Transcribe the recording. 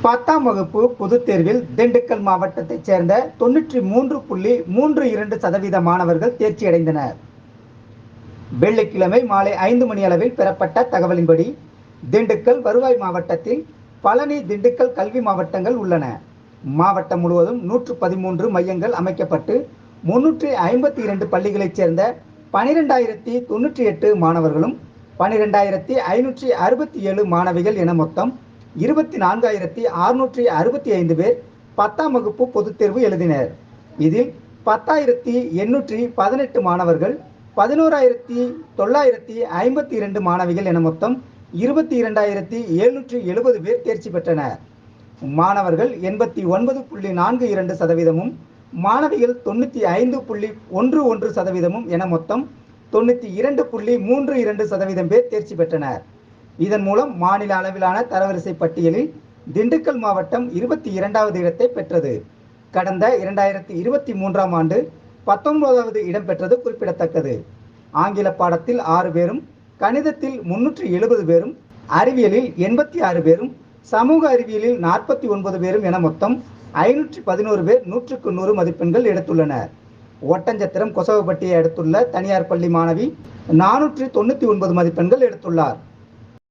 10ஆம் வகுப்பு பொதுத் தேர்வில் திண்டுக்கல் மாவட்டத்தைச் சேர்ந்த 93.32% மாணவர்கள் தேர்ச்சியடைந்தனர். வெள்ளிக்கிழமை மாலை 5 மணி அளவில் பெறப்பட்ட தகவலின்படி, திண்டுக்கல் வருவாய் மாவட்டத்தில் பழனி, திண்டுக்கல் கல்வி மாவட்டங்கள் உள்ளன. மாவட்டம் முழுவதும் 113 மையங்கள் அமைக்கப்பட்டு 352 பள்ளிகளைச் சேர்ந்த 12,098 மாணவர்களும் 12,567 மாணவிகள் என மொத்தம் 24,665 பேர் 10ஆம் வகுப்பு பொதுத் தேர்வு எழுதினர். இதில் 10,818 மாணவர்கள், 11,952 மாணவிகள் என மொத்தம் 22,770 பேர் தேர்ச்சி பெற்றனர். மாணவர்கள் 89.42%, மாணவிகள் 95.11% என மொத்தம் 92.32% பேர் தேர்ச்சி பெற்றனர். இதன் மூலம் மாநில அளவிலான தரவரிசை பட்டியலில் திண்டுக்கல் மாவட்டம் 22வது இடத்தை பெற்றது. கடந்த 2023ஆம் ஆண்டு 19வது இடம் பெற்றது குறிப்பிடத்தக்கது. ஆங்கில பாடத்தில் 6 பேரும், கணிதத்தில் 370 பேரும், அறிவியலில் 86 பேரும், சமூக அறிவியலில் 49 பேரும் என மொத்தம் 511 பேர் 100க்கு 100 மதிப்பெண்கள் எடுத்துள்ளனர். ஒட்டஞ்சத்திரம் கொசவப்பட்டியை அடுத்துள்ள தனியார் பள்ளி மாணவி 499 மதிப்பெண்கள் எடுத்துள்ளார்.